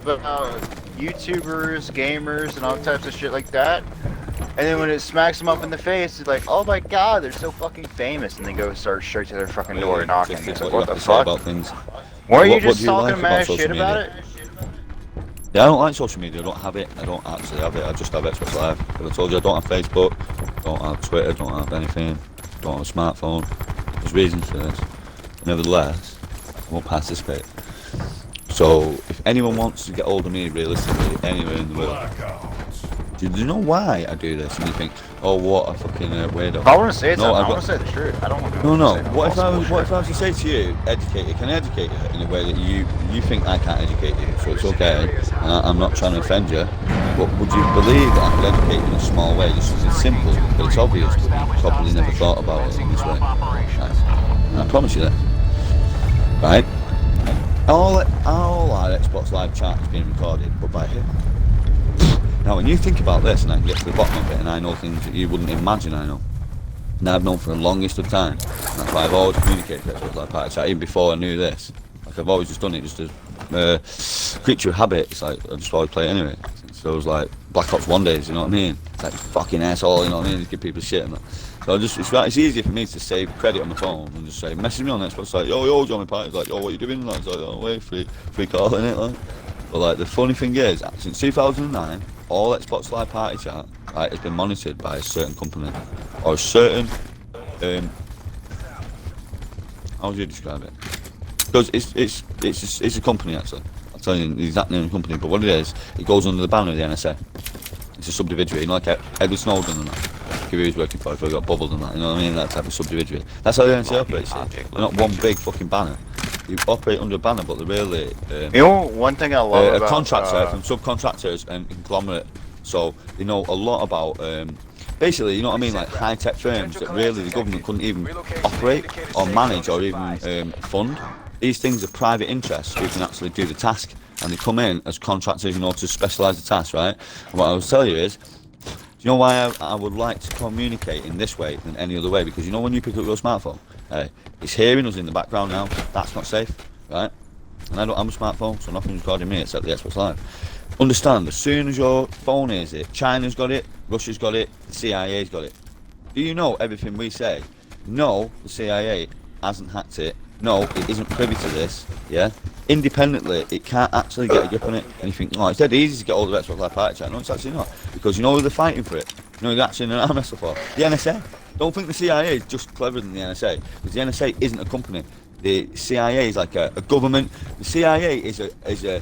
about YouTubers, gamers, and all types of shit like that. And then when it smacks them up in the face, it's like, oh my god, they're so fucking famous, and they go start straight to their fucking door knocking. It's like, what the fuck? About things. Weren't you just do you talking like mad social shit media? about it? Yeah, I don't like social media. I don't have it. I don't actually have it. I just have Xbox Live. But I told you I don't have Facebook, don't have Twitter, don't have anything, don't have a smartphone. There's reasons for this. Nevertheless, I won't participate. So, if anyone wants to get hold of me realistically, anywhere in the world, do you know why I do this? And you think, oh, what a fucking weirdo. I want to say No, something. I want to say the truth. I don't want to. No. What if I was to say to you, educate you? Can I educate you in a way that you think I can't educate you? So it's okay. I'm not trying to offend you. But would you believe that I could educate you in a small way? Just as it's simple, but it's obvious. But you probably never thought about it in this way. Right. And I promise you that. Right. All our Xbox Live chat is being recorded, but by who? Now, when you think about this, and I can get to the bottom of it, and I know things that you wouldn't imagine I know, and I've known for the longest of time, and that's why I've always communicated with Xbox Live Party Chat, even before I knew this. Like, I've always just done it just as creature of habit. It's like, I just always play it anyway. So it was like Black Ops 1 days, you know what I mean? It's like, fucking asshole, you know what I mean? Just give people shit and that. So it's easier for me to save credit on my phone and just say, message me on Xbox, it's like, yo, join my party. It's like, yo, what you doing? Like, it's like, oh, wait, free call, innit? Like. But like, the funny thing is, since 2009, all Xbox Live Party Chat has been monitored by a certain company or a certain how would you describe it? Because it's a company actually. I'll tell you the exact name of the company. But what it is, it goes under the banner of the NSA. It's a subdivisory, you know, like Edward Snowden and that. Who he was working for, if he got bubbled and that, you know what I mean? That type of subdivisory. That's how the NSA operates. They're not one big fucking banner. You operate under a banner, but they're really you know, one thing I love about a contractor from subcontractors and conglomerate. So they know a lot about basically, you know what I mean, like high-tech firms that really the government couldn't even operate or manage or even fund. These things are private interests who can actually do the task, and they come in as contractors, you know, to specialise the task, right? And what I will tell you is, do you know why I would like to communicate in this way than any other way? Because you know when you pick up your smarphone, it's hearing us in the background now. That's not safe, right? And I don't have a smartphone, so nothing's recording me except the Xbox Live. Understand, as soon as your phone hears it, China's got it, Russia's got it, the CIA's got it. Do you know everything we say? No, the CIA hasn't hacked it. No, it isn't privy to this, yeah? Independently, it can't actually get a grip on it. And you think, oh, it's dead easy to get hold of Xbox Live Party Chat. No, it's actually not. Because you know who they're fighting for it? You know who they're actually in an arm wrestle for? The NSA. Don't think the CIA is just cleverer than the NSA. Because the NSA isn't a company. The CIA is like a government. The CIA is a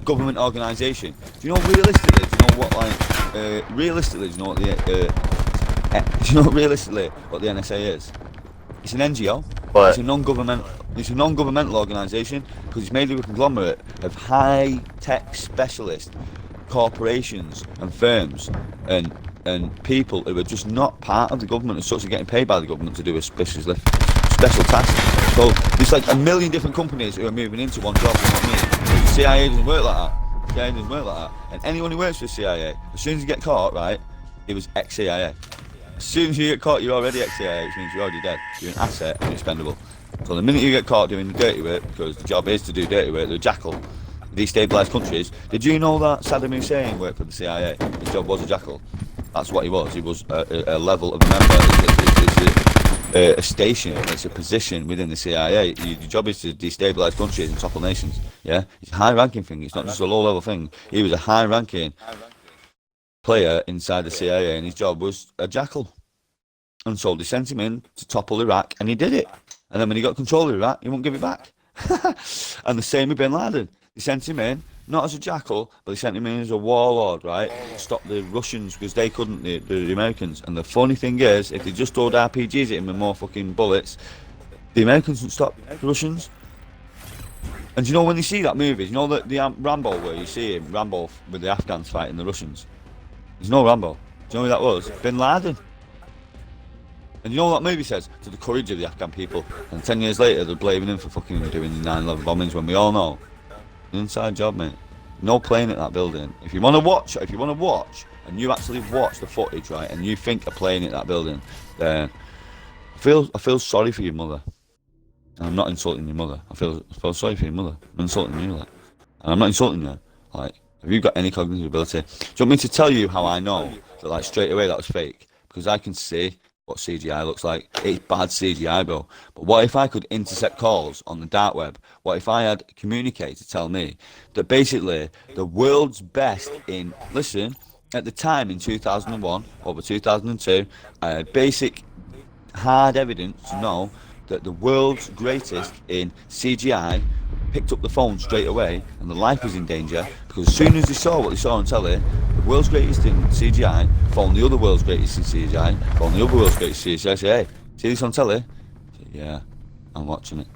government organisation. Do you know realistically? Do you know what realistically? Do you know what realistically what the NSA is? It's an NGO. But it's a non-governmental organisation because it's made of a conglomerate of high-tech specialist corporations and firms and people who are just not part of the government and such, are getting paid by the government to do a special task. So there's like a million different companies who are moving into one job. You know what I mean? The CIA doesn't work like that. The CIA doesn't work like that. And anyone who works for the CIA, as soon as you get caught, right, it was ex-CIA. As soon as you get caught, you're already ex-CIA, which means you're already dead. You're an asset and expendable. So the minute you get caught doing dirty work, because the job is to do dirty work, the jackal, destabilise countries. Did you know that Saddam Hussein worked for the CIA? His job was a jackal. That's what he was. He was a level of a member. It's a station. It's a position within the CIA. Your job is to destabilise countries and topple nations. Yeah, it's a high-ranking thing. It's not just a low-level thing. He was a high-ranking player inside the CIA, and his job was a jackal. And so they sent him in to topple Iraq, and he did it. And then when he got control of Iraq, he wouldn't give it back. And the same with Bin Laden. They sent him in, not as a jackal, but they sent him in as a warlord, right? To stop the Russians, because they couldn't, the Americans. And the funny thing is, if they just throwed RPGs at him with more fucking bullets, the Americans wouldn't stop the Russians. And you know when you see that movie, you know the Rambo where you see him, Rambo with the Afghans fighting the Russians? There's no Rambo. Do you know who that was? Bin Laden. And you know what that movie says? To the courage of the Afghan people. And 10 years later, they're blaming him for fucking doing the 9/11 bombings when we all know. An inside job, mate. No playing at that building. If you want to watch, and you actually watch the footage, right, and you think of playing at that building, then I feel sorry for your mother. And I'm not insulting your mother. I feel sorry for your mother. I'm insulting you, like. And I'm not insulting you. Like, have you got any cognitive ability? Do you want me to tell you how I know that, like, straight away that was fake? Because I can see what CGI looks like. It's bad CGI, bro. But what if I could intercept calls on the dark web? What if I had communicator tell me that basically the world's best in, listen, at the time in 2001, over 2002, I had basic hard evidence to know that the world's greatest in CGI picked up the phone straight away and the life was in danger because as soon as they saw what they saw on telly, the world's greatest in CGI phoned the other world's greatest in CGI, phoned the other world's greatest in CGI, say, hey, see this on telly? I say, yeah, I'm watching it.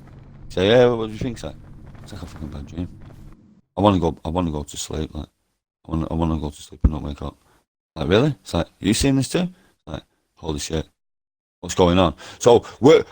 Say, yeah, what do you think? It's like a fucking bad dream. I want to go to sleep, like, I want to go to sleep and not wake up. Like, really? It's like, you seen this too? It's like, holy shit. What's going on? So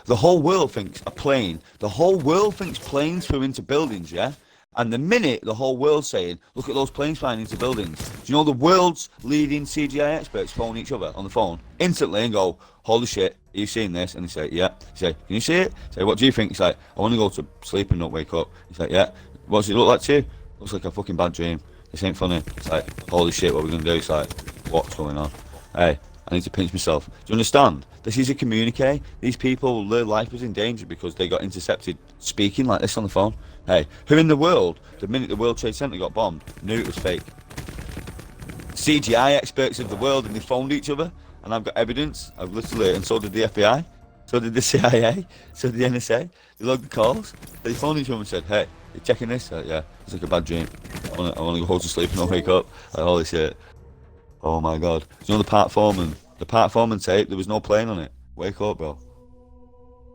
the whole world thinks a plane. The whole world thinks planes flew into buildings, yeah? And the minute the whole world's saying, look at those planes flying into buildings, do you know the world's leading CGI experts phone each other on the phone instantly and go, holy shit, are you seeing this? And they say, yeah. They say, can you see it? They say, what do you think? He's like, I want to go to sleep and not wake up. He's like, yeah. What does it look like to you? Looks like a fucking bad dream. This ain't funny. It's like, holy shit, what are we going to do? It's like, what's going on? Hey, I need to pinch myself. Do you understand? This is a communique. These people, their life was in danger because they got intercepted speaking like this on the phone. Hey, who in the world, the minute the World Trade Center got bombed, knew it was fake? CGI experts of the world, and they phoned each other, and I've got evidence. I've literally, and so did the FBI, so did the CIA, so did the NSA. They logged the calls. They phoned each other and said, hey, you checking this? Yeah, it's like a bad dream. I want to go home to sleep and not wake up. Like, holy shit. Oh my god. You know the Part Foreman tape, there was no plane on it. Wake up, bro.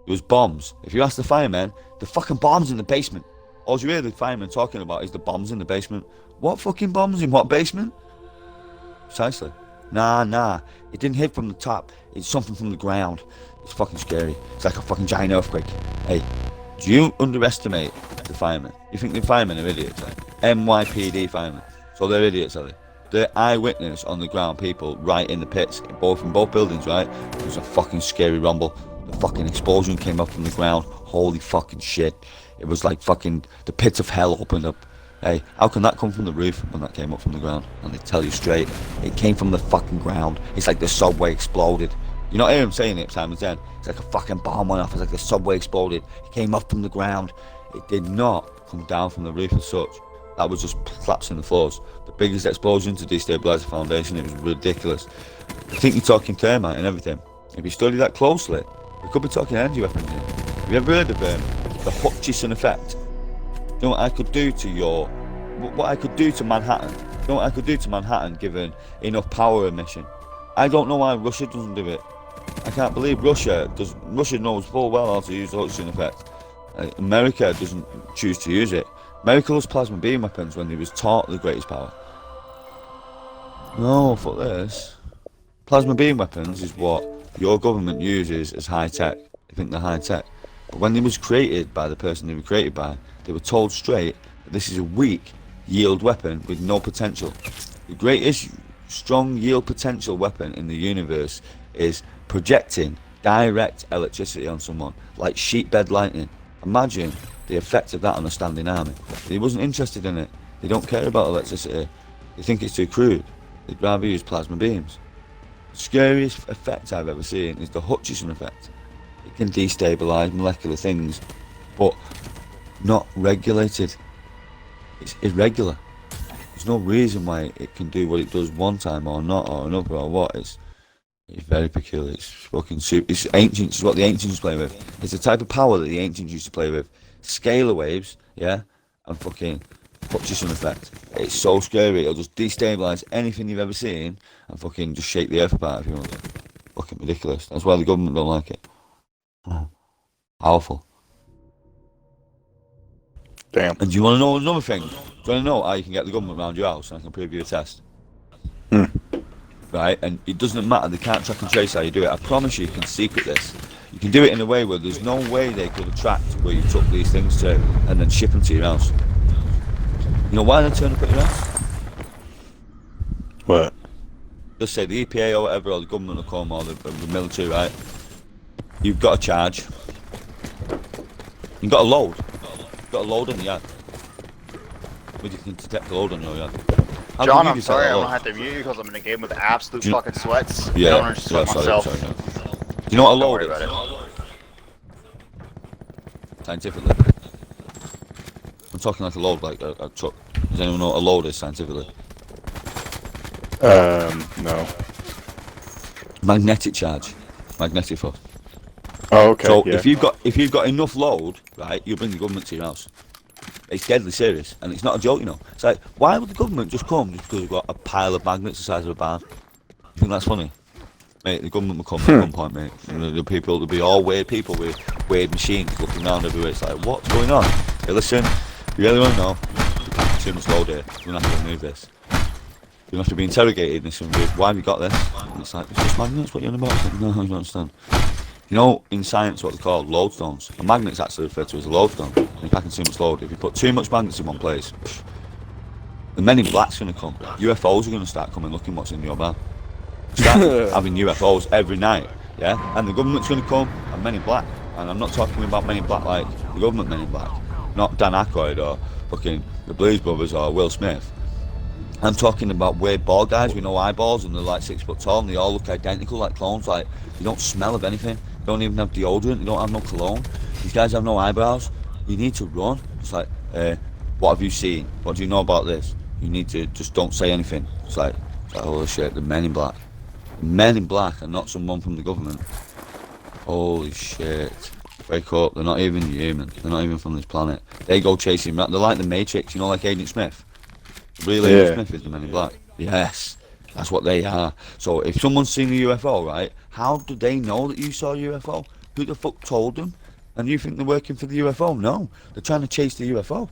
There was bombs. If you ask the firemen, the fucking bombs in the basement. All you hear the firemen talking about is the bombs in the basement. What fucking bombs in what basement? Precisely. Nah. It didn't hit from the top. It's something from the ground. It's fucking scary. It's like a fucking giant earthquake. Hey, do you underestimate the firemen? You think the firemen are idiots? Like? NYPD firemen. So they're idiots, are they? The eyewitness on the ground, people right in the pits, from both buildings, right? It was a fucking scary rumble. The fucking explosion came up from the ground. Holy fucking shit. It was like fucking the pits of hell opened up. Hey, how can that come from the roof when that came up from the ground? And they tell you straight, it came from the fucking ground. It's like the subway exploded. You not hear him saying it time and then. It's like a fucking bomb went off. It's like the subway exploded. It came up from the ground. It did not come down from the roof as such. That was just collapsing the floors. The biggest explosion to destabilise the foundation. It was ridiculous. I think you're talking termite and everything. If you study that closely, we could be talking energy weapons here. Have you ever heard of the Hutchison effect? You know what I could do to what I could do to Manhattan? You know what I could do to Manhattan given enough power emission? I don't know why Russia doesn't do it. I can't believe Russia knows full well how to use the Hutchison effect. America doesn't choose to use it. America loves plasma beam weapons when they was taught the greatest power. No, fuck this. Plasma beam weapons is what your government uses as high tech. They think they're high tech. But when they was created by the person they were created by, they were told straight that this is a weak yield weapon with no potential. The greatest strong yield potential weapon in the universe is projecting direct electricity on someone, like sheepbed lightning. Imagine the effect of that on a standing army. They wasn't interested in it. They don't care about electricity. They think it's too crude. They'd rather use plasma beams. The scariest effect I've ever seen is the Hutchison effect. It can destabilise molecular things, but not regulated. It's irregular. There's no reason why it can do what it does one time or not, or another, or what. It's very peculiar. It's fucking super. It's ancient. It's what the ancients play with. It's the type of power that the ancients used to play with. Scalar waves, yeah, and fucking Hutchison effect. It's so scary. It'll just destabilise anything you've ever seen and fucking just shake the earth apart if you want to. Fucking ridiculous. That's why the government don't like it. Powerful. Damn. And do you want to know another thing? Do you want to know how you can get the government around your house and I can prove you a test? Right, and it doesn't matter, they can't track and trace how you do it. I promise you can secret this. You can do it in a way where there's no way they could have tracked where you took these things to and then ship them to your house. You know why they turn up at your house? What? Just say the EPA or whatever, or the government will come, or the military, right? You've got a charge. You've got a load. You've got a load in the yard. But you can detect load on your yard. How John, can you I'm detect sorry, that I'm load? gonna have to mute you because I'm in a game with absolute Do you- fucking sweats. Yeah, I don't understand sorry, myself. sorry, yeah. Do you know what a Don't load worry is? about it. Scientifically. I'm talking like a load, like a truck. Does anyone know what a load is scientifically? No. Magnetic charge. Magnetic force. Oh, okay. So Yeah. if you've got enough load, right, you bring the government to your house. It's deadly serious, and it's not a joke, you know. It's like, why would the government just come just because we've got a pile of magnets the size of a barn? You think that's funny? Mate, the government will come at one point, mate. You know, there'll be all weird people with weird machines looking around everywhere. It's like, what's going on? Hey, listen, you really want to know? You're packing too much load here. You're going to have to remove this. You're going to have to be interrogated and some weird, why have you got this? And it's like, it's just magnets, what you're on about? It's like, no, I don't understand. You know, in science, what they call lodestones. A magnet's actually referred to as a lodestone. When you're packing too much load, if you put too much magnets in one place, the men in black's going to come. UFOs are going to start coming looking what's in your bag. Start having UFOs every night, yeah? And the government's going to come, and Men in Black. And I'm not talking about Men in Black like the government Men in Black. Not Dan Aykroyd or fucking the Blues Brothers or Will Smith. I'm talking about weird bald guys with no eyeballs and they're like 6 foot tall and they all look identical like clones. Like, they don't smell of anything. They don't even have deodorant. They don't have no cologne. These guys have no eyebrows. You need to run. It's like, what have you seen? What do you know about this? You need to just don't say anything. It's like holy shit, the Men in Black. Men in Black and not someone from the government. Holy shit. Wake up, they're not even human. They're not even from this planet. They go chasing they're like the Matrix, you know, like Agent Smith. The real Agent Smith is the Men in Black. Yes, that's what they are. So if someone's seen a UFO, right, how do they know that you saw a UFO? Who the fuck told them? And you think they're working for the UFO? No, they're trying to chase the UFO.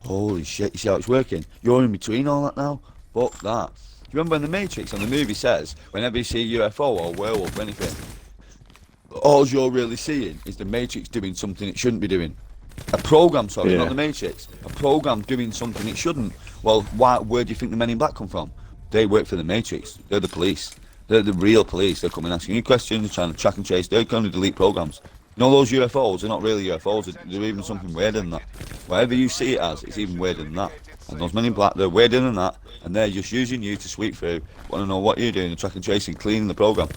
Holy shit, you see how it's working? You're in between all that now? Fuck that. Do you remember when the Matrix on the movie says, whenever you see a UFO or a werewolf or anything, all you're really seeing is the Matrix doing something it shouldn't be doing. A program, sorry, not the Matrix. A program doing something it shouldn't. Well, where do you think the Men in Black come from? They work for the Matrix. They're the police. They're the real police. They're coming asking you questions, trying to track and chase. They're going to delete programs. You know those UFOs? They're not really UFOs. They're even something weirder than that. Whatever you see it as, it's even weirder than that. And those Men in Black, they're weirder than that. And they're just using you to sweep through. Want to know what you're doing, and track and chasing, cleaning the program.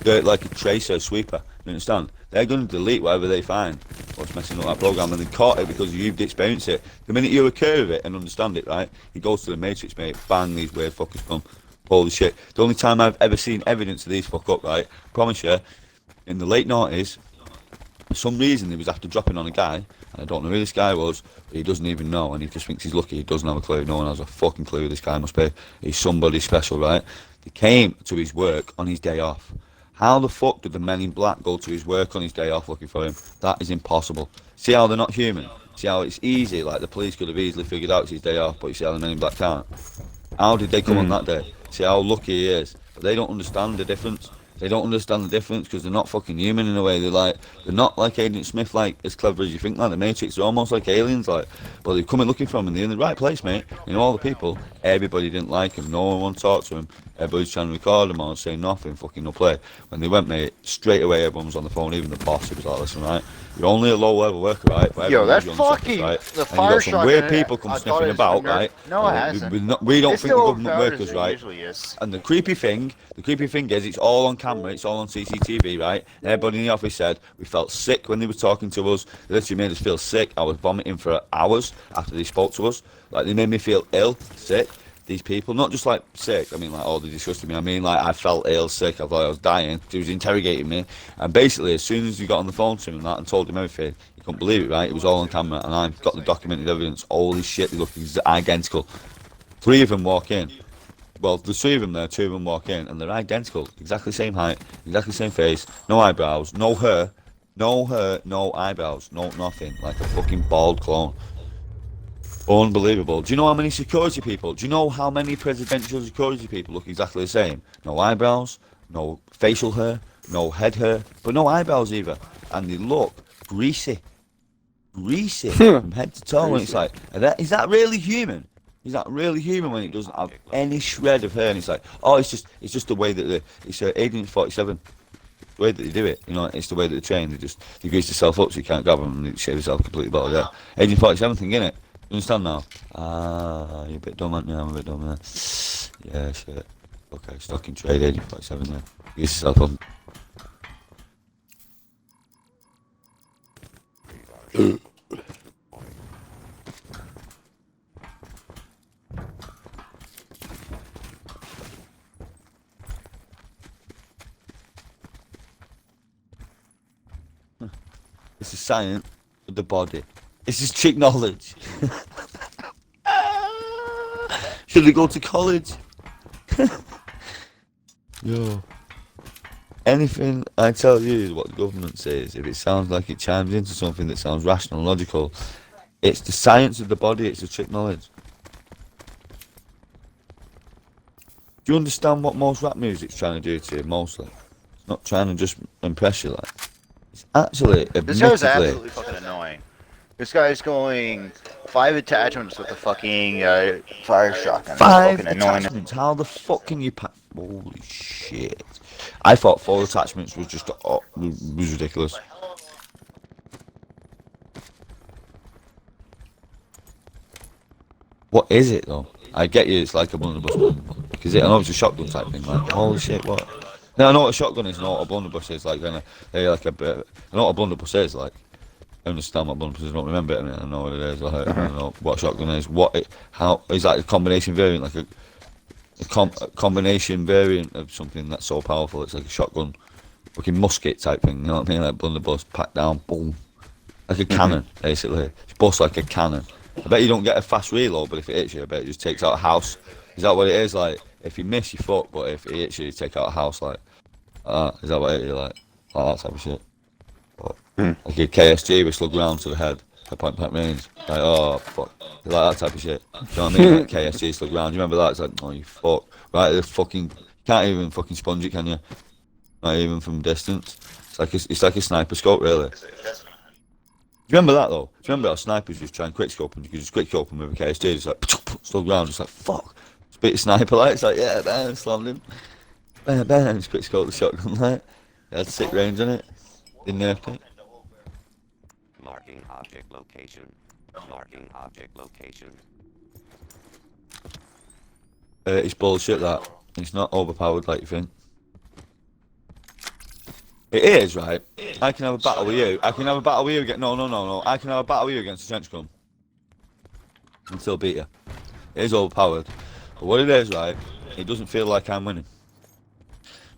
They're like a tracer, sweeper. You understand? They're going to delete whatever they find what's messing up that program, and they caught it because you've experienced it. The minute you occur of it and understand it, right, it goes to the Matrix, mate. Bang, these weird fuckers come. Holy shit. The only time I've ever seen evidence of these fuck up, right, promise you, in the late 90s, for some reason he was after dropping on a guy, and I don't know who this guy was, but he doesn't even know, and he just thinks he's lucky. He doesn't have a clue. No one has a fucking clue who this guy must be. He's somebody special, right? They came to his work on his day off. How the fuck did the Men in Black go to his work on his day off looking for him? That is impossible. See how they're not human? See how it's easy, like the police could have easily figured out it's his day off, but you see how the Men in Black can't? How did they come on that day? See how lucky he is. But they don't understand the difference. They don't understand the difference because they're not fucking human in a way. They're not like Agent Smith, like as clever as you think. Like the Matrix, they're almost like aliens. Like, but they're coming looking for him and they're in the right place, mate. You know, all the people, everybody didn't like him. No one wanted to talk to him. Everybody's trying to record him or say nothing. Fucking no play. When they went, mate, straight away everyone was on the phone. Even the boss, he was like, "Listen, right, you're only a low-level worker, right? But Yo, that everyone knows fucking you're on the surface, the right? And you fire got some weird shotgun, people come I thought sniffing it was about, nerf. right? No, it hasn't. We don't It's think the still government overpowered workers, as it right? usually is. And the creepy thing is it's all on camera, it's all on CCTV, right? And everybody in the office said we felt sick when they were talking to us. They literally made us feel sick. I was vomiting for hours after they spoke to us. Like, they made me feel ill, sick. These people, not just like sick, I mean like, oh, they disgusted me. I mean like, I felt ill, sick, I thought I was dying. He was interrogating me. And basically, as soon as we got on the phone to him and that and told him everything, he couldn't believe it, right? It was all on camera and I've got the documented evidence. Holy shit, they look identical. 3 of them walk in. Well, there's 3 of them there, 2 of them walk in, and they're identical. Exactly the same height, exactly the same face, no eyebrows, no hair, no eyebrows, no nothing. Like a fucking bald clone. Unbelievable. Do you know how many security people? Do you know how many presidential security people look exactly the same? No eyebrows, no facial hair, no head hair, but no eyebrows either. And they look greasy. Greasy from head to toe. And it's like, is that really human? Is that really human when it doesn't have any shred of hair? And it's like, oh, it's just the way that it's Agent 47. The way that they do it, you know, it's the way that they train. They grease themselves up so you can't grab them and they shave themselves completely bald. Yeah, Agent 47 thing, innit? You understand now? Ah, you're a bit dumb, aren't you? I'm a bit dumb, yeah. Yeah, shit. Okay, stock in trade, 80.7 there. Get yourself up. This is science of the body. This is trick knowledge. Should we go to college? Yo. Anything I tell you is what the government says. If it sounds like it chimes into something that sounds rational and logical, it's the science of the body, it's the trick knowledge. Do you understand what most rap music's trying to do to you, mostly? It's not trying to just impress you, like. It's actually, This guy's admittedly... absolutely fucking annoying. This guy's going 5 attachments with the fucking fire shotgun. 5 It's fucking annoying. attachments? How the fuck can you pack... Holy shit. I thought 4 attachments was just... was ridiculous. What is it, though? I get you, it's like a blunderbuss gun. Because I know it's a shotgun type thing, like, holy shit, what? No, I know what a shotgun is, I know what a blunderbuss is, like, I know what a blunderbuss is, like. I understand what blunderbuss is, I don't remember it, I mean, I know what it is, like, I don't know what a shotgun is, how, is that a combination variant, like a combination variant of something that's so powerful, it's like a shotgun, fucking musket type thing, you know what I mean, like blunderbuss, packed down, boom. Like a cannon, basically. It's bust like a cannon. I bet you don't get a fast reload, but if it hits you, I bet it just takes out a house. Is that what it is? Like, if you miss, you fuck, but if it hits you, you take out a house, like, is that what it is? Like that type of shit. But, like a KSG with slug round to the head, at point blank range. Like, oh, fuck. Like that type of shit. Do you know what I mean? Like KSG slug round. Do you remember that? It's like, oh, you fuck. Right, the fucking, can't even fucking sponge it, can you? Not even from distance. It's like a sniper scope, really. Do you remember that though? Do you remember how snipers just try and quick scope and you could just quick scope them with a KSG, just like slug round, just like fuck. Just beat a sniper like, it's like yeah, bam, slammed him. Bam, bam, just quick scope the shotgun like. It had 6 range on it. They nerfed it. Marking object location. Marking object location. It's bullshit that. It's not overpowered like you think. It is, right? I can have a battle with you. I can have a battle with you against... No. I can have a battle with you against a trench gun. And still beat you. It is overpowered. But what it is, right? It doesn't feel like I'm winning.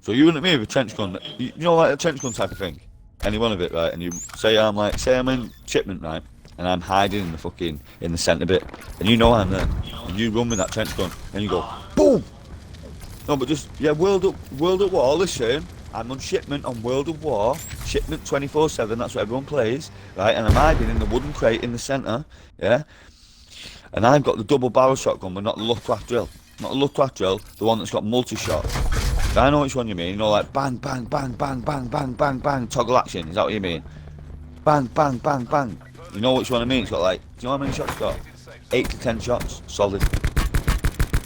So you and me with a trench gun... You know, like a trench gun type of thing? Any one of it, right? And you say I'm like... Say I'm in shipment, right? And I'm hiding in the fucking... In the centre bit. And you know I'm there. And you run with that trench gun. And you go... Boom! No, but just... Yeah, World at War, listen... I'm on shipment on World of War, shipment 24/7, that's what everyone plays, right? And I'm hiding in the wooden crate in the centre, yeah? And I've got the double barrel shotgun, but not the Luftwaffe drill. Not the Luftwaffe drill, the one that's got multi-shot. I know which one you mean, you know, like bang, bang, bang, bang, bang, bang, bang, bang, toggle action, is that what you mean? Bang, bang, bang, bang. You know which one I mean? It's got like, do you know how many shots it's got? 8 to 10 shots, solid.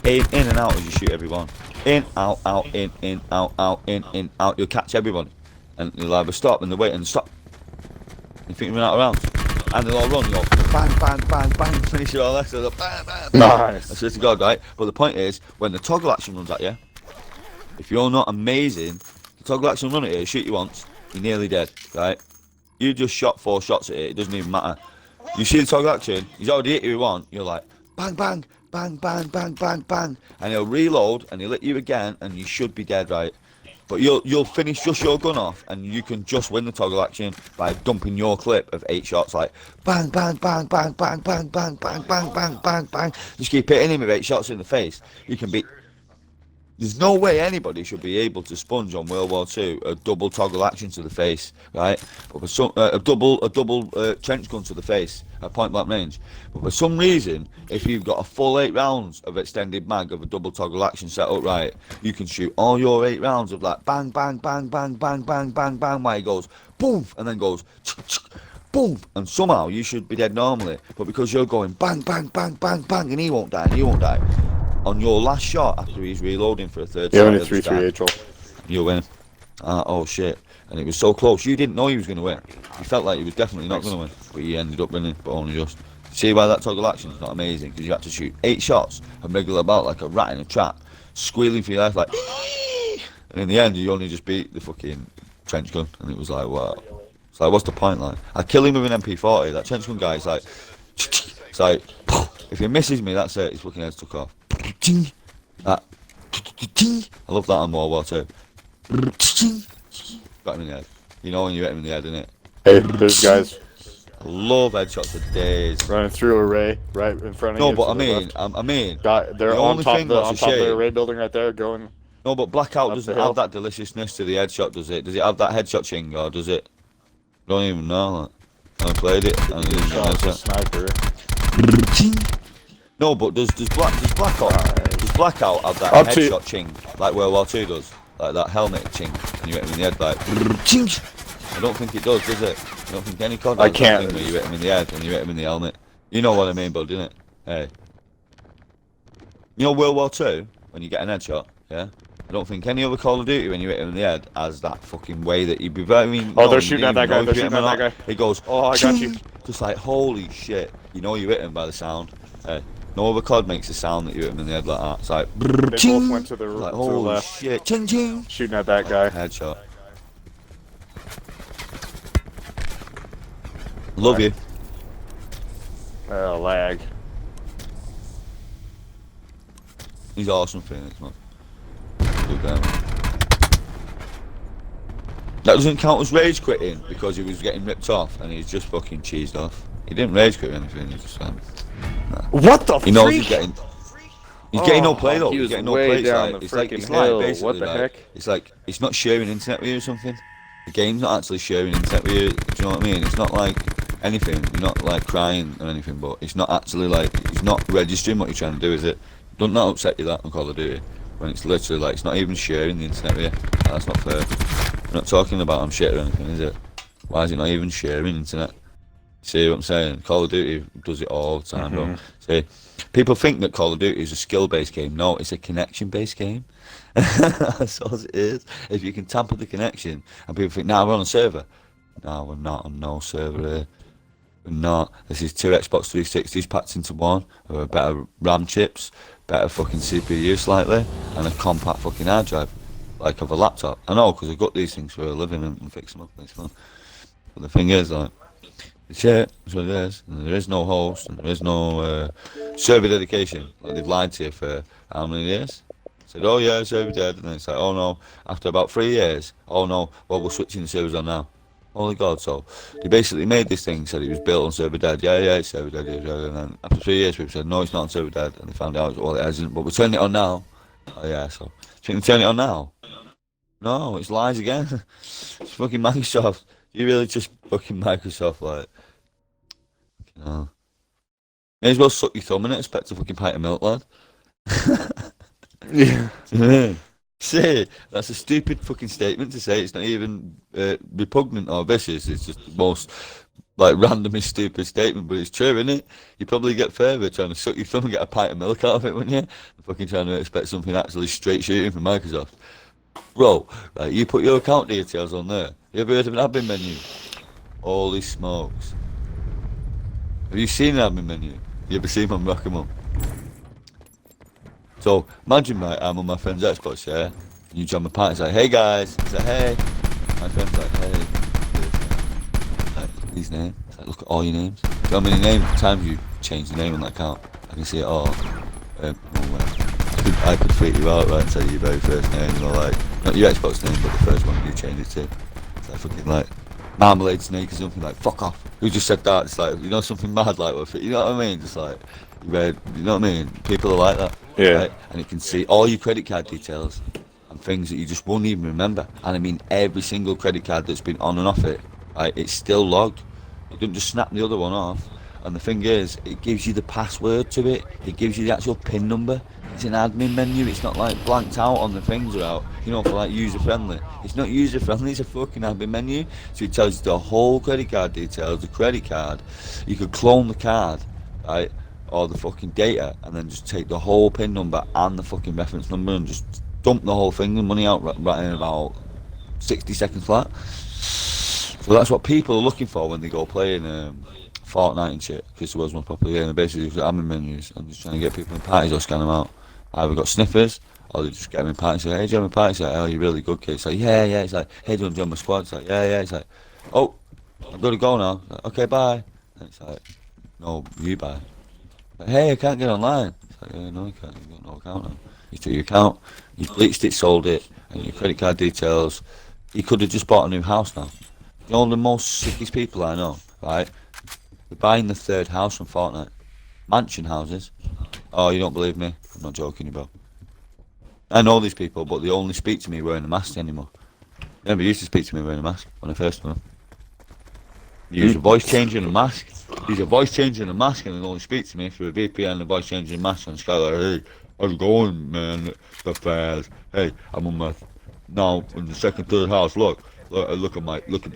In and out as you shoot everyone. In, out, in, out, in, out. You'll catch everyone. And you'll either stop and they wait and stop. You think you're running out of rounds. And they'll all run, you go bang, bang, bang, bang, finish it all that, so bang, bang, bang. Nice. I swear to God, right? But the point is, when the toggle action runs at you, if you're not amazing, the toggle action run at you, shoot you once, you're nearly dead, right? You just shot 4 shots at it, it doesn't even matter. You see the toggle action, he's already hit you with one, you're like, bang, bang, bang, bang, bang, bang, bang, and he'll reload and he'll hit you again and you should be dead, right? But you'll finish just your gun off and you can just win the toggle action by dumping your clip of 8 shots, like bang, bang, bang, bang, bang, bang, bang, bang, bang, bang, bang, bang. Just keep hitting him with 8 shots in the face. You can beat. There's no way anybody should be able to sponge on World War II a double toggle action to the face, right? But for some, a double trench gun to the face at point blank range. But for some reason, if you've got a full 8 rounds of extended mag of a double toggle action set up right, you can shoot all your 8 rounds of like bang, bang, bang, bang, bang, bang, bang, bang, where it goes boom, and then goes boom, and somehow you should be dead normally. But because you're going bang, bang, bang, bang, bang, and he won't die, and you won't die. On your last shot after he's reloading for a third Yeah, shot, only 3-3-8, Joel. you win. Oh shit. And it was so close. You didn't know he was going to win. You felt like he was definitely not going to win. But he ended up winning, but only just. See why that toggle action is not amazing? Because you had to shoot 8 shots and wriggle about like a rat in a trap, squealing for your life, like. And in the end, you only just beat the fucking trench gun, and it was like, wow. It's like, what's the point? Like, I kill him with an MP40. That trench gun guy is like, it's like, if he misses me, that's it. His fucking head's took off. That, I love that on World War II. Got him in the head. You know when you hit him in the head, innit? Hey, there's guys I love headshots for days. running through array right in front of you. No, but to I the mean, left. I mean, They're the on only top, thing the, that's on a top of the shame- array building right there, going. no, but Blackout Up doesn't the hill. have that deliciousness to the headshot, does it? Does it have that headshot ching, or does it? I don't even know. Like, I played it and it didn't get Shot with a headshot. sniper. No, but does Blackout have that Up to- headshot ching like World War II does, like that helmet ching, and you hit him in the head like ching? I don't think it does it? I don't think any COD I has that can't- thing where you hit him in the head and you hit him in the helmet. You know what I mean, bud, didn't it? Hey, you know World War II when you get an headshot, yeah. I don't think any other Call of Duty when you hit him in the head has that fucking way that you'd be very. Oh, they're shooting at that guy. They're shooting at that guy. It goes. Oh, I got you. Just like holy shit, you know you hit him by the sound. Hey, no other COD makes a sound that you hit him in the head like that. It's like. They both went to the, Like to the holy left, shit, ching ching. shooting at that guy. Headshot. Love you. Lag. He's awesome, Phoenix, man. Good guy, man. That doesn't count as rage quitting because he was getting ripped off and he's just fucking cheesed off. He didn't rage quit or anything. He just What the he knows freak? he's getting. He's getting no play though. He He's was getting no way play. down It's the like freaking it's like hill. basically What the like, heck? it's like it's not sharing internet with you or something. The game's not actually sharing internet with you. Do you know what I mean? It's not like anything. You're not like crying or anything, but it's not actually like it's not registering what you're trying to do, is it? Don't not upset you that on Call of Duty when it's literally like it's not even sharing the internet with you. That's not fair. We're not talking about I'm shit or anything, is it? Why is it not even sharing internet? See what I'm saying? Call of Duty does it all the time, bro. See, people think that Call of Duty is a skill-based game. No, it's a connection-based game. That's all it is. If you can tamper the connection, and people think, nah, we're on a server. No, we're not on no server here. We're not. This is 2 Xbox 360s packed into one, with better RAM chips, better fucking CPU slightly, and a compact fucking hard drive, like of a laptop. I know, because I've got these things for a living and fix them up and it's fun. But the thing is, like, it's shit, that's what it is. And there is no host, and there is no server dedication. Like, they've lied to you for how many years? Said, oh yeah, server dead, and then it's like, oh no, after about 3 years, oh no, well, we're switching the servers on now. Holy God, so they basically made this thing, said it was built on server dead. Yeah, it's server dead, and then after 3 years, people said, no, it's not on server dead, and they found out, well, it hasn't, but we're turning it on now. Oh yeah, so, you can turn it on now? No, it's lies again. It's fucking Microsoft. You really just fucking Microsoft, like, you know. May as well suck your thumb and expect a fucking pint of milk, lad. Yeah. See, that's a stupid fucking statement to say. It's not even repugnant or vicious. It's just the most like randomly stupid statement, but it's true, isn't it? You probably get further trying to suck your thumb and get a pint of milk out of it, wouldn't you? Fucking trying to expect something actually straight shooting from Microsoft. Bro, right, you put your account details on there. You ever heard of an admin menu? Holy smokes. Have you seen an admin menu? You ever seen one rock 'em up? So imagine, right, I'm on my friend's Xbox, yeah, and you join my party, it's like, hey guys, it's like, hey, my friend's like, hey, like, his name, it's like, look at all your names. Do you know how many times you changed the name on that account? I can see it all. No way. I could freak you out, right, and tell you your very first name, you know, like, not your Xbox name, but the first one you changed it to. It's like fucking like, Marmalade Snake or something, like, fuck off. Who just said that? It's like, you know, something mad like that, you know what I mean? Just like, you know what I mean? People are like that. Yeah. Right? And it can see all your credit card details and things that you just won't even remember. And I mean, every single credit card that's been on and off it, right, it's still logged. You don't just snap the other one off. And the thing is, it gives you the password to it. It gives you the actual PIN number. It's an admin menu. It's not like blanked out on the things are out, you know, for like user friendly. It's not user friendly. It's a fucking admin menu. So it tells you the whole credit card details, the credit card. You could clone the card, right, or the fucking data, and then just take the whole PIN number and the fucking reference number and just dump the whole thing and money out right in about 60 seconds flat. So that's what people are looking for when they go playing Fortnite and shit, because the world's most popular game. And basically, just admin menus. I'm just trying to get people in parties or scan them out. Either got sniffers, or they just get them in parties. Say, hey, do you have a party? It's like, oh, you're really good, kid. It's like, yeah. It's like, hey, do you want to join my squad? It's like, yeah. It's like, oh, I've got to go now. It's like, okay, bye. And it's like, no, you bye. Like, hey, I can't get online. It's like, no, you can't. You've got no account now. You took your account, you bleached it, sold it, and your credit card details. You could have just bought a new house now. You know, the most sickest people I know, right? They're buying the third house from Fortnite. Mansion houses. Oh, you don't believe me? I'm not joking, you bro. I know these people, but they only speak to me wearing a mask anymore. They never used to speak to me wearing a mask when I first met them. They use a voice changer and a mask. Use a voice changer and a mask, and they only speak to me through a VPN and a voice changer and mask on Sky. Like, hey, how's it going, man? The fairs. Hey, I'm on my now in the second, third house. Look at this. Look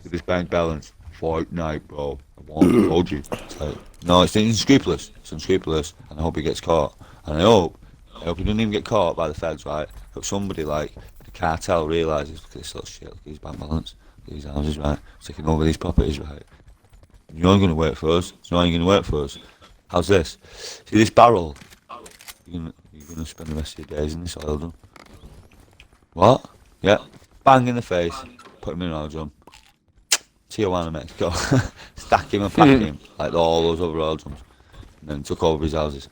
at this bank balance. Fortnite, bro. I told you. It's like, no, it's unscrupulous. It's unscrupulous, and I hope he gets caught. And I hope he doesn't even get caught by the feds, right? But somebody like the cartel realises, look at this little shit. Look at his bank balance. Look at his houses, right? Taking over these properties, right? You're only going to work for us. It's not only going to work for us. How's this? See this barrel? You're gonna spend the rest of your days in this oil drum. What? Yeah. Bang in the face. Put him in an oil drum. Tijuana, Mexico. Stack him and pack him like all those other oil drums. And then took over his houses.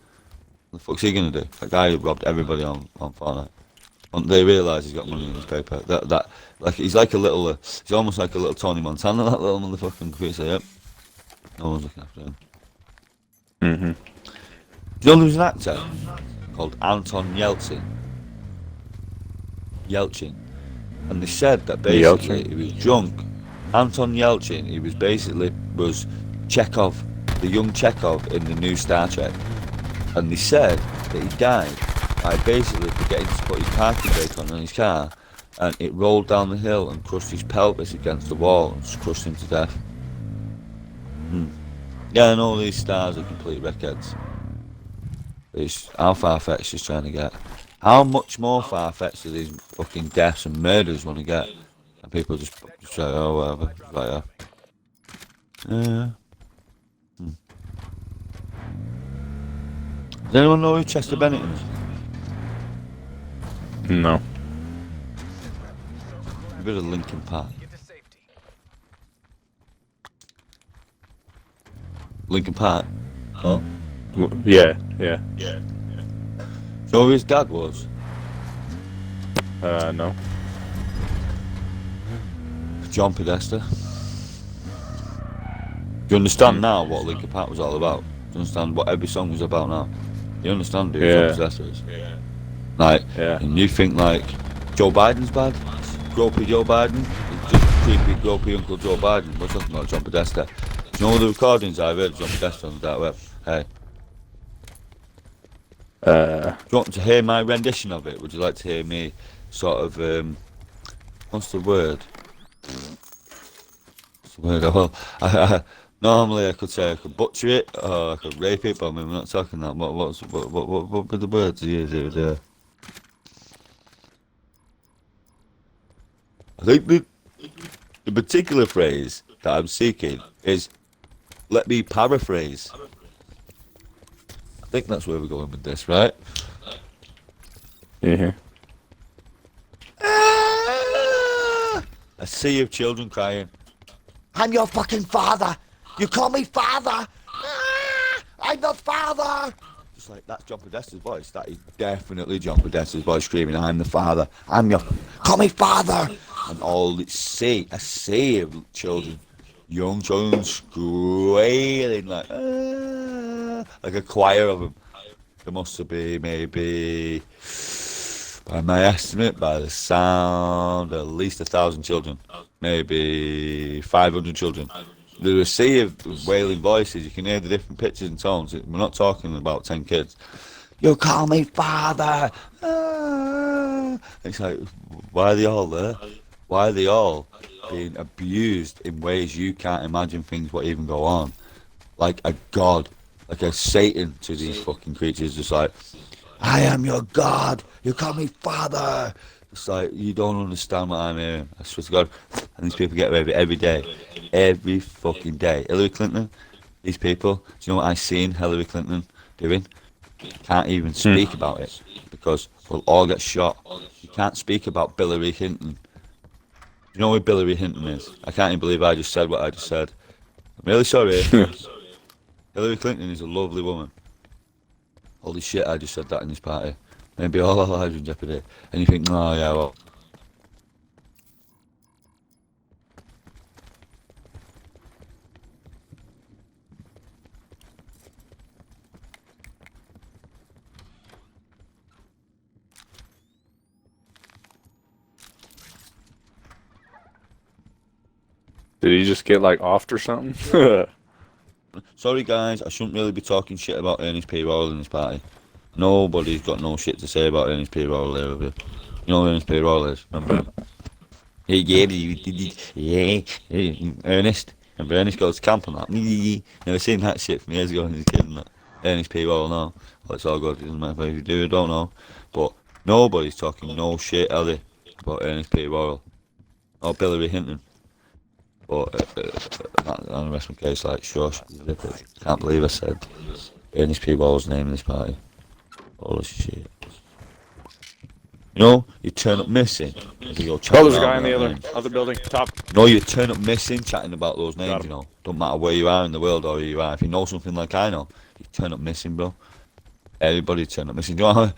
What the fuck's he gonna do? That guy who robbed everybody on Fortnite. They realise he's got money in his paper. That like he's like a little. He's almost like a little Tony Montana. That little motherfucking computer. Yep. No one's looking after him. Mm-hmm. Do you know there's an actor called Anton Yelchin? And they said that basically he was drunk. Anton Yelchin, he was basically Chekhov, the young Chekhov in the new Star Trek. And they said that he died by basically forgetting to put his parking brake on his car, and it rolled down the hill and crushed his pelvis against the wall and just crushed him to death. Yeah, and all these stars are complete wreckheads. It's how far-fetched is trying to get. How much more far-fetched do these fucking deaths and murders want to get? And people just say, oh, whatever. Like, yeah. Does anyone know who Chester Bennett is? No. A bit of Linkin Park. Linkin Park? Oh. Yeah. So who his dad was? No. John Podesta. Do you understand now what Linkin Park was all about? Do you understand what every song was about now? You understand who John Podesta is? Like, and you think like Joe Biden's bad? Gropey Joe Biden? He's just creepy gropey Uncle Joe Biden. We're talking about John Podesta. Do you know all the recordings I've heard of John Podesta on the dark web? Hey. Do you want to hear my rendition of it? Would you like to hear me sort of what's the word? What's the word? Well, normally I could say I could butcher it or I could rape it, but I mean we're not talking that. What were the words he used? It was I think the particular phrase that I'm seeking is, let me paraphrase. I think that's where we're going with this, right? Yeah. A sea of children crying. I'm your fucking father. You call me father. I'm the father. Just like that's John Podesta's voice. That is definitely John Podesta's voice screaming, I'm the father. I'm your call me father. And all a sea of children, young children squealing like a choir of them. There must have been maybe, by my estimate, by the sound, at least 1,000 children, maybe 500 children. There's a sea of wailing voices. You can hear the different pitches and tones. We're not talking about 10 kids. You call me father. It's like, why are they all there? Why are they all being abused in ways you can't imagine things what even go on? Like a god, like a Satan to these fucking creatures. Just like, I am your god. You call me father. It's like, you don't understand what I'm hearing. I swear to God. and these people get away with it every day. Every fucking day. Hillary Clinton, these people, do you know what I seen Hillary Clinton doing? Can't even speak about it because we'll all get shot. You can't speak about Hillary Clinton. Do you know who Hillary Clinton is? I can't even believe I just said what I just said. I'm really sorry. Hillary Clinton is a lovely woman. Holy shit, I just said that in this party. Maybe all our lives in jeopardy. And you think, oh yeah, well. Did he just get like offed or something? Sorry guys, I shouldn't really be talking shit about Ernest P. Royal in this party. Nobody's got no shit to say about Ernest P. Royal there with you. You know who Ernest P. Royal is, remember him? Yeah, Ernest. Remember Ernest goes to camp and that? Never seen that shit from years ago when he was a kid and that. Ernest P. Royal, no. Well, it's all good, it doesn't matter if you do or don't know. But nobody's talking no shit, are they, about Ernest P. Royal. Or Hillary Hinton. But on the rest of my case, like, shush. Can't believe I said Ernest P. Royal's name in this party. Holy shit. You know, you turn up missing. You go Oh, there's a guy in the other building, top. No, you turn up missing chatting about those Got names, him. you know. Don't matter where you are in the world or who you are. If you know something like I know, you turn up missing, bro. Everybody turn up missing. Do you know how?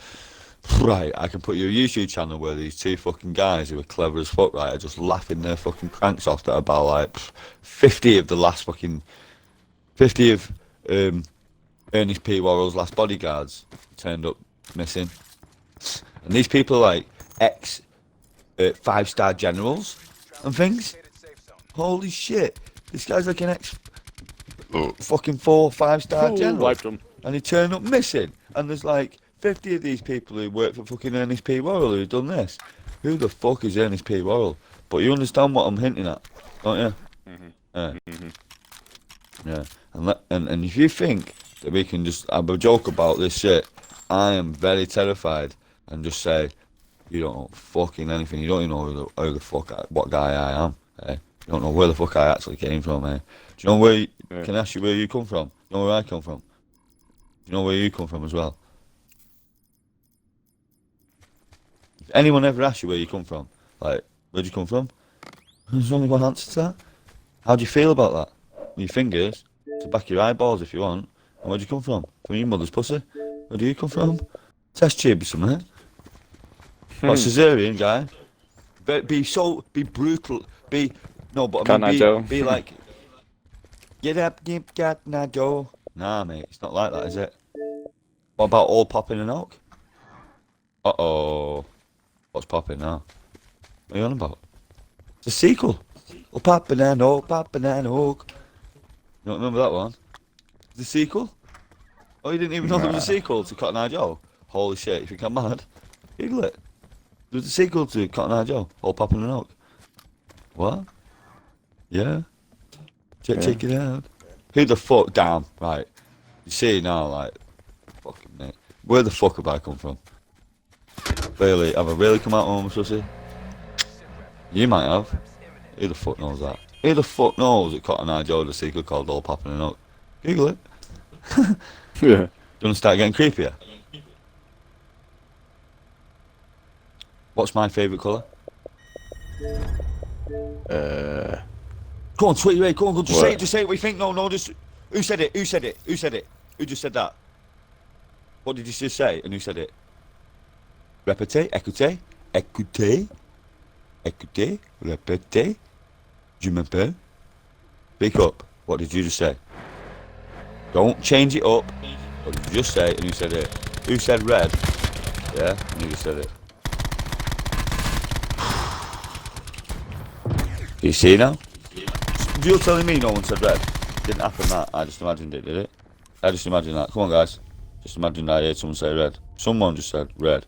Right, I can put you a YouTube channel where these two fucking guys who are clever as fuck, right, are just laughing their fucking cranks off that about like 50 of the last fucking 50 of Ernest P. Worrell's last bodyguards turned up missing. And these people are like ex 5-star generals and things. Holy shit. This guy's like an ex fucking 4-5-star general. Wiped him. And he turned up missing. And there's like 50 of these people who work for fucking Ernest P. Worrell who've done this. Who the fuck is Ernest P. Worrell? But you understand what I'm hinting at, don't you? Yeah. Yeah. And if you think that we can just have a joke about this shit, I am very terrified and just say, you don't know fucking anything. You don't even know who the fuck, what guy I am. Eh? You don't know where the fuck I actually came from. Eh? Do you know where? Can I ask you where you come from? You know where I come from? Do you know where you come from as well? If anyone ever asks you where you come from, like, where'd you come from? There's only one answer to that. How do you feel about that? With your fingers to back your eyeballs if you want. And where'd you come from? From your mother's pussy? Where do you come from? Test tube or something. What, cesarean guy? Be brutal. Be like, get up, get na do. Nah, mate, it's not like that, is it? What about all popping and oak? Uh-oh. What's popping now? What are you on about? It's a sequel. Oh, popping and oak, popping and oak. You don't remember that one? The sequel? Oh, you didn't even know there was a sequel to Cotton Eye Joe? Holy shit, you think I'm mad? Google it. There was a sequel to Cotton Eye Joe, all popping and oak. What? Yeah? Check it out. Who the fuck? Damn, right. You see now, like, fucking mate. Where the fuck have I come from? Really? Have I really come out home, sussy? You might have. Who the fuck knows that? Who the fuck knows that Cotton Eye Joe had a sequel called All Popping and Oak? Google it. Yeah. Do you want to start getting creepier? What's my favourite colour? Come on, Sweetie Ray, come on, just say it what you think. No, just... Who said it? Who just said that? What did you just say? And who said it? Répétez, écoutez, répétez. Je m'appelle. Speak up. What did you just say? Don't change it up. What did you just say? And who said it? Who said red? Yeah, and you just said it. Do you see now? You're telling me no one said red? Didn't happen that. I just imagined it, did it? I just imagined that. Come on, guys. Just imagine I heard someone say red. Someone just said red.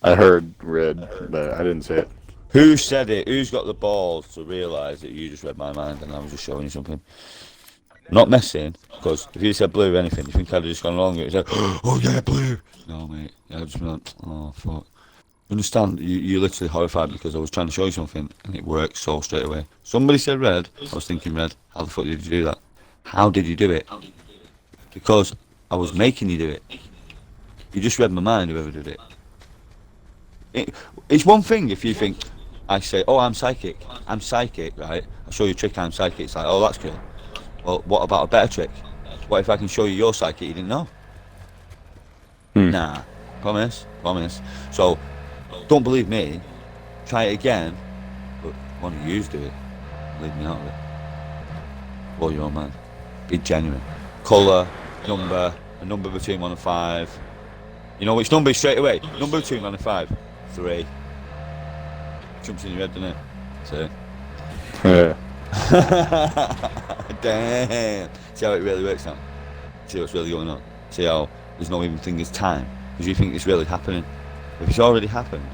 I heard red, but I didn't say it. Who said it? Who's got the balls to realise that you just read my mind and I was just showing you something? I'm not messing, because if you said blue or anything, you think I'd have just gone along with it and said, oh yeah, blue. No, mate. Yeah, I'd just been like, oh, fuck. Understand? You're literally horrified because I was trying to show you something and it worked so straight away. Somebody said red. I was thinking red. How the fuck did you do that? How did you do it? Because I was making you do it. You just read my mind, whoever did it. It's one thing if you think, I say, oh, I'm psychic, right? I'll show you a trick, I'm psychic. It's like, oh, that's cool. Well, what about a better trick? What if I can show you your psychic you didn't know? Nah, promise. So, don't believe me, try it again, but one of you do it. Leave me out of it. Blow your own mind. Be genuine. Colour, number, a number between 1 and 5. You know which number straight away? Number between 1 and 5. 3. Jumps in your head, doesn't it? That's it. Yeah. Damn. See how it really works now? See what's really going on? See how there's no even thing as time? Because you think it's really happening. If it's already happened,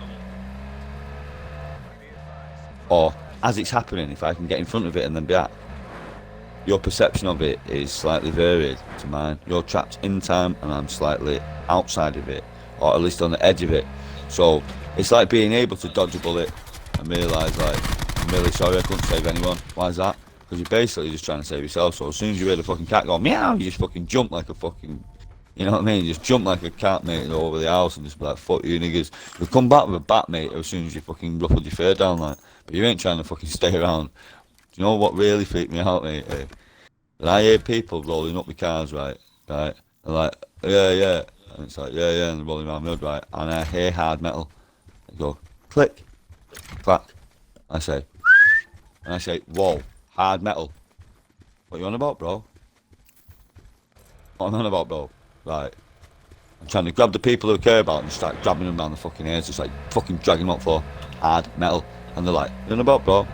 or as it's happening, if I can get in front of it and then be at, your perception of it is slightly varied to mine. You're trapped in time and I'm slightly outside of it, or at least on the edge of it. So it's like being able to dodge a bullet and realise, like, I'm really sorry I couldn't save anyone. Why is that? Because you're basically just trying to save yourself. So as soon as you hear the fucking cat go meow, you just fucking jump like a fucking, you know what I mean? You just jump like a cat, mate, over the house and just be like, fuck you niggas. You'll come back with a bat, mate, as soon as you fucking ruffled your fur down, like. But you ain't trying to fucking stay around. Do you know what really freaked me out, mate? And I hear people rolling up the cars, right? They're like, yeah. And it's like, yeah, and they're rolling around the road, right? And I hear hard metal. I go, click, clack. I say, whoa, hard metal. What you on about, bro? What am I on about, bro? Right. I'm trying to grab the people who I care about and start grabbing them down the fucking ears, just like fucking dragging them up for hard metal. And they're like, what you on about, bro?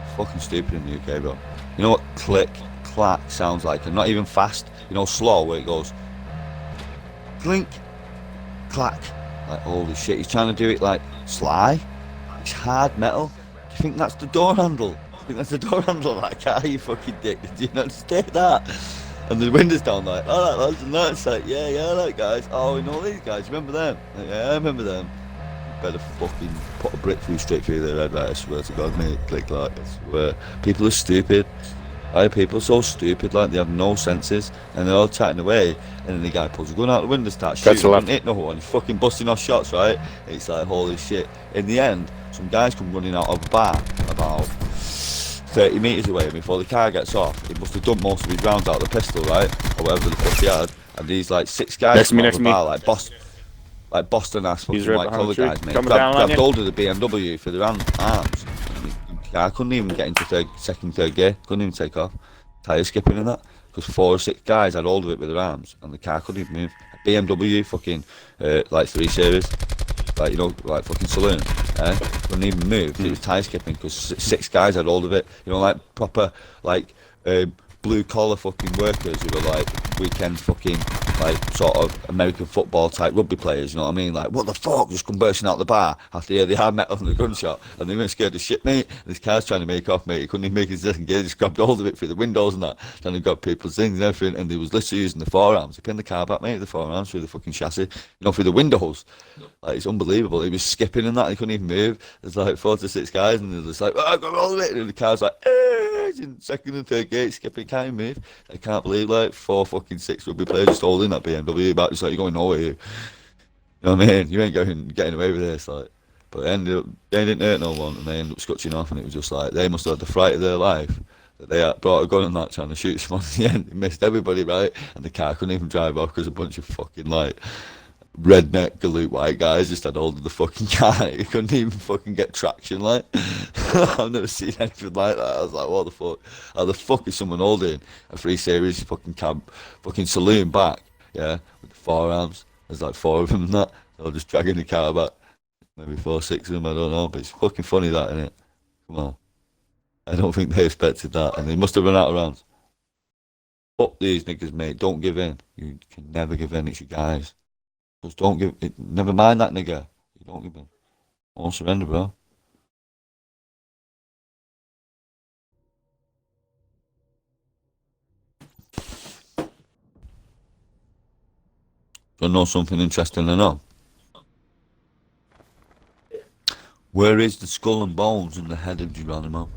It's fucking stupid in the UK, bro. You know what click, clack sounds like? And not even fast, you know, slow, where it goes clink, clack. Like, holy shit, he's trying to do it like sly. It's hard metal. Do you think that's the door handle? Do you think that's the door handle of that car, you fucking dick? Do you not understand that? And the window's down like, all right, lads, and that's like, yeah, right, guys. Oh, we know these guys, remember them? Like, yeah, I remember them. Better fucking put a brick straight through their head, right? I swear to God, mate. Click like, I swear. People are stupid. People are so stupid, like they have no senses, and they're all chatting away, and then the guy pulls a gun out the window, starts shooting, doesn't hit no one, he's fucking busting off shots, right? It's like, holy shit. In the end, some guys come running out of a bar about 30 metres away, and before the car gets off, he must have dumped most of his rounds out of the pistol, right? Or whatever the fuck he had, and these like 6 guys come out of the bar, like Boston ass fucking white collar guys, mate. Grabbed hold of the BMW for their arms. I couldn't even get into third gear. Couldn't even take off. Tyre skipping and that. Because 4 or 6 guys had hold of it with their arms, and the car couldn't even move. BMW fucking like 3 Series, like, you know, like fucking saloon. Couldn't even move. It was tyre skipping because 6 guys had hold of it. You know, like proper like blue collar fucking workers who were like weekend fucking like sort of American football type rugby players, you know what I mean? Like, what the fuck? Just come bursting out the bar after the hard metal and the gunshot, and they were scared of shit, mate. And this car's trying to make off, mate. He couldn't even make his second gear, just grabbed hold of it through the windows and that, trying to grab people's things and everything, and he was literally using the forearms. He pinned the car back, mate, the forearms through the fucking chassis, you know, through the windows. Like, it's unbelievable. He was skipping and that, he couldn't even move. There's like 4 to 6 guys, and they're just like, oh, I got hold of it, and the car's like, in second and third gate, skipping, can't even move. I can't believe like 4 fucking 6 rugby players just holding that BMW back, just like, you're going nowhere. You know what I mean? You ain't getting away with this, like. But they didn't hurt no one, and they ended up scutching off, and it was just like they must have had the fright of their life. That they had brought a gun and that, trying to shoot someone. In the end, they missed everybody, right? And the car couldn't even drive off because a bunch of fucking like redneck galoot white guys just had hold of the fucking car. You couldn't even fucking get traction, like. I've never seen anything like that. I was like, what the fuck? How the fuck is someone holding a 3 Series fucking fucking saloon back, yeah, with the forearms? There's like 4 of them and that. They're just dragging the car back. Maybe 4, 6 of them, I don't know. But it's fucking funny, that, innit? Come on. I don't think they expected that. And they must have run out of rounds. Fuck these niggas, mate. Don't give in. You can never give in. It's you guys. Just don't give it. Never mind that nigga. You don't give in. Don't surrender, bro. Do you know something interesting to know? Where is the skull and bones and the head of Geronimo?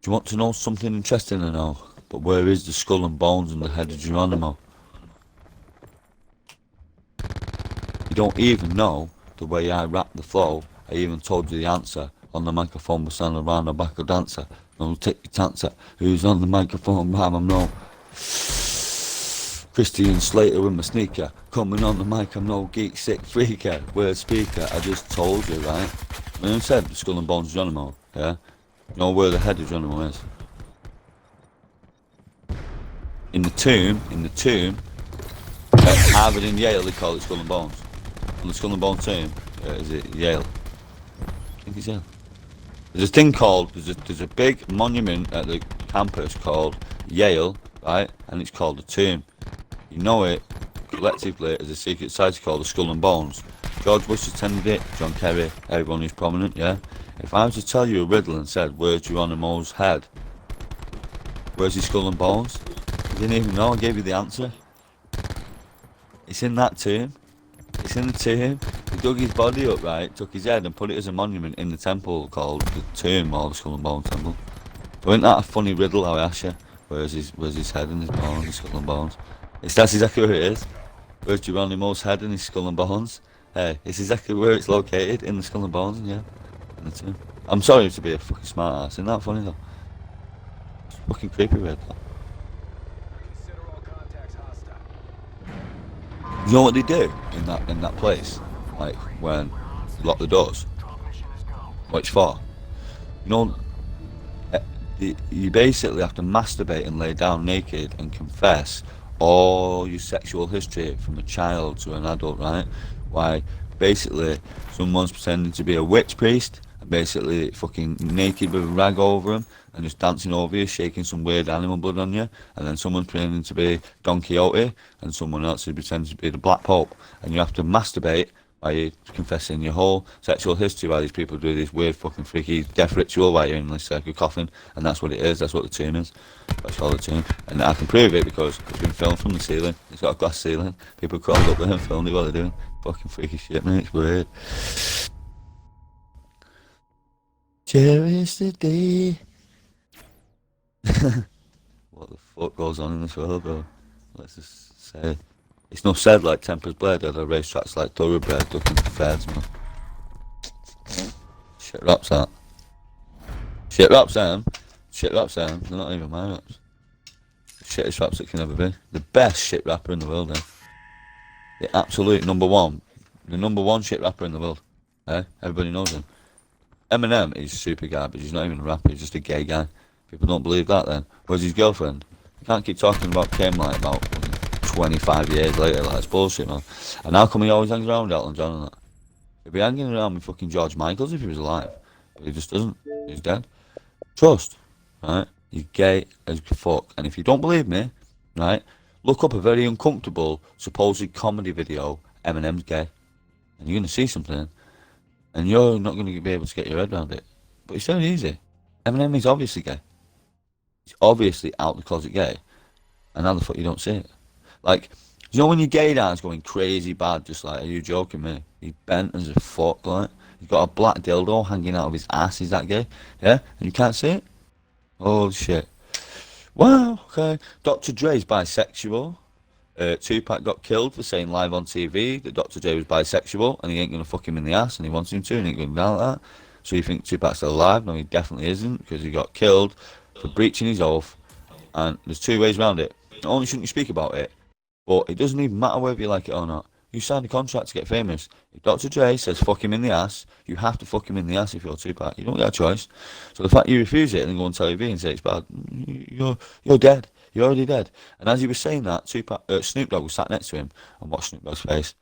Do you want to know something interesting to know? But where is the skull and bones and the head of Geronimo? You don't even know the way I rap the flow. I even told you the answer. On the microphone, we're standing around the back of dancer. No, take your chance at who's on the microphone, man, I'm no Christian Slater with my sneaker. Coming on the mic, I'm no geek, sick freaker. Word speaker, I just told you, right? When I said the skull and bones of Geronimo, yeah? You know where the head of Geronimo is? In the tomb, at Harvard and Yale, they call it skull and bones. On the skull and bone tomb, is it Yale? I think it's Yale. There's a thing called, there's a big monument at the campus called Yale, right? And it's called the tomb. You know it collectively as a secret society called the Skull and Bones. George Bush attended it, John Kerry, everyone who's prominent, yeah? If I was to tell you a riddle and said, where's Geronimo's head? Where's his skull and bones? You didn't even know, I gave you the answer. It's in that tomb. It's in the tomb. He dug his body up, right, took his head and put it as a monument in the temple called the tomb or the Skull and Bones temple. So isn't that a funny riddle how I asked you? Where's his head and his bones, his skull and bones? That's exactly where it is. Where's Geronimo's head and his skull and bones? Hey, it's exactly where it's located, in the skull and bones, yeah. In the tomb. I'm sorry to be a fucking smart ass, isn't that funny though? It's fucking creepy weird though. You know what they do in that place? Like when you lock the doors? What it's for? You know, you basically have to masturbate and lay down naked and confess all your sexual history from a child to an adult, right? Why, basically, someone's pretending to be a witch priest, and basically fucking naked with a rag over him, and just dancing over you, shaking some weird animal blood on you, and then someone's pretending to be Don Quixote, and someone else is pretending to be the Black Pope, and you have to masturbate by you confessing your whole sexual history while these people do this weird fucking freaky death ritual while you're in this circular coffin, and that's what it is, that's what the tomb is. That's called the tomb. And I can prove it because it's been filmed from the ceiling. It's got a glass ceiling. People crawled up there and filmed it while they're doing fucking freaky shit, man. It's weird. Cherish the day. What the fuck goes on in this world, bro? Let's just say. It's not said like Temper's Blade or the racetracks like Thoroughbred looking for feds, man. Shit raps that. Shit raps them. Shit raps them. They're not even my raps. The shittest raps that can ever be. The best shit rapper in the world, eh? The absolute number one. The number one shit rapper in the world. Eh? Everybody knows him. Eminem is super garbage. He's not even a rapper. He's just a gay guy. People don't believe that then. Where's his girlfriend? You can't keep talking about Kim like about 25 years later. Like, it's bullshit, man. And how come he always hangs around Elton John and that? He'd be hanging around with fucking George Michaels if he was alive. But he just doesn't. He's dead. Trust. Right? He's gay as fuck. And if you don't believe me, right, look up a very uncomfortable supposed comedy video, Eminem's gay. And you're going to see something. And you're not going to be able to get your head around it. But it's very easy. Eminem is obviously gay. He's obviously out the closet gay. And how the fuck you don't see it? Like, you know when your gay dad's going crazy bad, just like, are you joking me? He's bent as a fuck, like. He's got a black dildo hanging out of his ass, is that gay? Yeah? And you can't see it? Oh, shit. Wow, okay. Dr. Dre's bisexual. Tupac got killed for saying live on TV that Dr. Dre was bisexual and he ain't gonna fuck him in the ass and he wants him to and he ain't gonna doubt that. So you think Tupac's still alive? No, he definitely isn't because he got killed for breaching his oath. And there's two ways around it. Not only shouldn't you speak about it, but it doesn't even matter whether you like it or not. You signed a contract to get famous. If Dr. Dre says fuck him in the ass, you have to fuck him in the ass if you're Tupac. You don't get a choice. So the fact you refuse it and then go on TV and say it's bad, you're dead. You're already dead. And as he was saying that, Snoop Dogg was sat next to him and watched Snoop Dogg's face.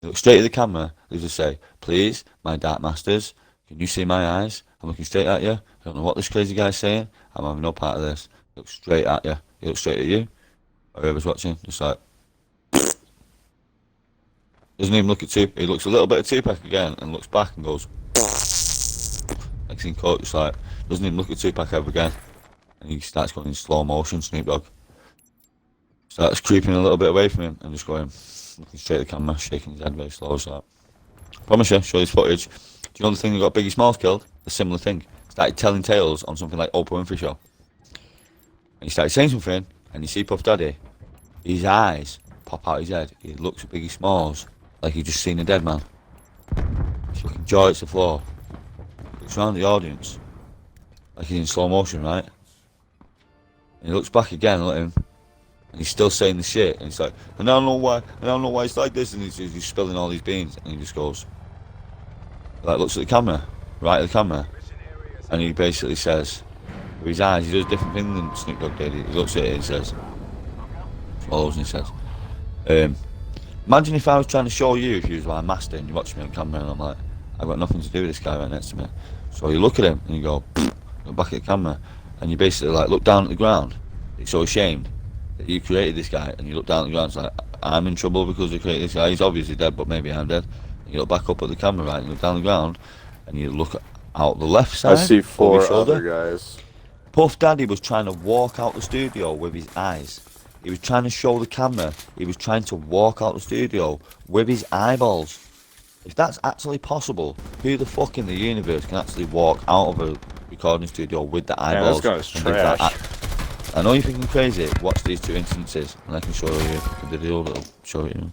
He looked straight at the camera. He just say, "Please, my dark masters, can you see my eyes? I'm looking straight at you. I don't know what this crazy guy's saying. I'm having no part of this." He looked straight at you. He looked straight at you. Or whoever's watching, just like. Doesn't even look at Tupac. He looks a little bit at Tupac again and looks back and goes. Next thing, just like doesn't even look at Tupac ever again. And he starts going in slow motion, Snoop Dogg. Starts creeping a little bit away from him and just going, looking straight at the camera, shaking his head very slow. So, promise you, show this footage. Do you know the thing that got Biggie Smalls killed? A similar thing. Started telling tales on something like Oprah Winfrey Show. And he started saying something, and you see Puff Daddy, his eyes pop out his head. He looks at Biggie Smalls like he's just seen a dead man. His fucking jaw hits the floor. Looks around the audience like he's in slow motion, right? And he looks back again at him, and he's still saying the shit. And he's like, and I don't know why it's like this. And he's spilling all these beans, and he just goes, like, looks at the camera, right at the camera, and he basically says, with his eyes, he does a different thing than Snoop Dogg did. He looks at it and says, swallows, and he says, imagine if I was trying to show you if you was my master and you watch me on camera, and I'm like, I've got nothing to do with this guy right next to me. So you look at him and you go, look back at the camera, and you basically like look down at the ground. You're so ashamed that you created this guy, and you look down at the ground. It's like, I'm in trouble because I created this guy. He's obviously dead, but maybe I'm dead. And you look back up at the camera, right, and you look down the ground, and you look out the left I side. see over 4 your shoulder. other guys. Puff Daddy was trying to walk out the studio with his eyes. He was trying to show the camera. He was trying to walk out the studio with his eyeballs. If that's actually possible, who the fuck in the universe can actually walk out of a recording studio with the Man, eyeballs? this guy's and live that trash. I know you're thinking crazy. Watch these 2 instances, and I can show you the video that'll show you.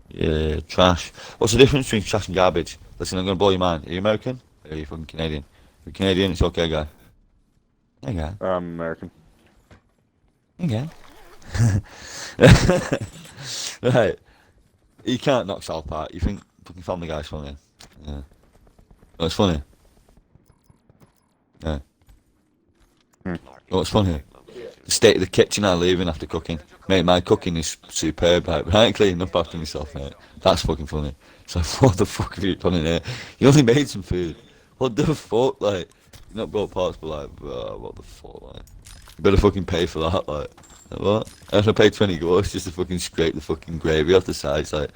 Yeah, trash. What's the difference between trash and garbage? Listen, I'm gonna blow your mind. Are you American? Or are you fucking Canadian? If you're Canadian, it's okay, guy. Hey, guy. American. Okay. Right. You can't knock South Park. You think fucking Family Guy's funny? Yeah. Oh, it's funny. Yeah. Oh, it's funny. The state of the kitchen I live in after cooking. Mate, my cooking is superb. Right, cleaning up after myself, mate. That's fucking funny. It's like, what the fuck have you done in here? You only made some food. What the fuck, like? You not brought parts, but like, bro, what the fuck, like? You better fucking pay for that, like what? I have to pay 20 gross just to fucking scrape the fucking gravy off the sides, like,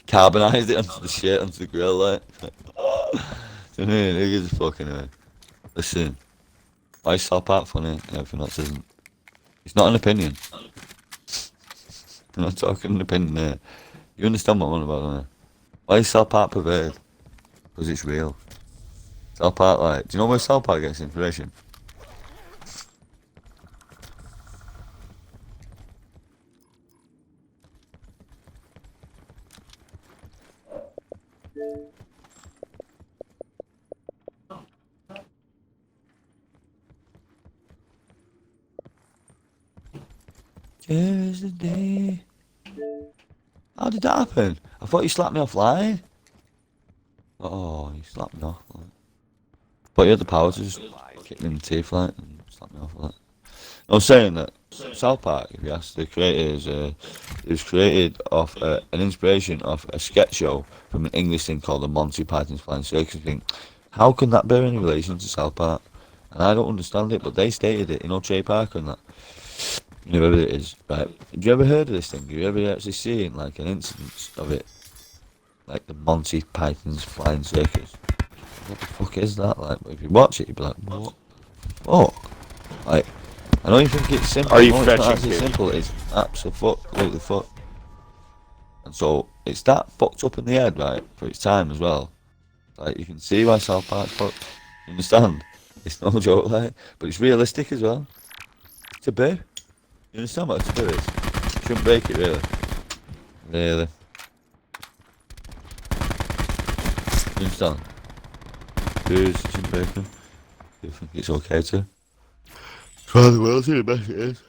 carbonise it onto the shit, onto the grill, like. Do you know what I mean? Who gives a fuck anyway? Listen, why is South Park funny and everything else isn't? It's not an opinion. I'm not talking an opinion here. You understand what I'm on about, don't you? Why is South Park perverted? Because it's real. South Park, like, do you know where South Park gets information? Here's the day. How did that happen? I thought you slapped me offline. Oh, you slapped me off. Like. But you had the power to just kick me in the teeth like and slap me off like that. I was saying that South Park, if you ask the creators, it was created off an inspiration of a sketch show from an English thing called the Monty Python's Flying Circus thing. How can that bear any relation to South Park? And I don't understand it, but they stated it, you know, Trey Parker and that. Whoever it is, right? Have you ever heard of this thing? Have you ever actually seen like an instance of it? Like the Monty Python's Flying Circus. What the fuck is that like? But if you watch it, you'd be like, what? Oh, like, I know you think it's simple. Are you no, it's fetching not actually kids? simple. It's absolutely fuck. And so it's that fucked up in the head, right? For its time as well. Like you can see why South Park's fucked. You understand? It's no joke, like, but it's realistic as well. It's a boo. You understand what a taboo is? You shouldn't break it, really. Really. You understand? Taboos, you shouldn't break them. You think it's okay to? Try the world, see the best it is.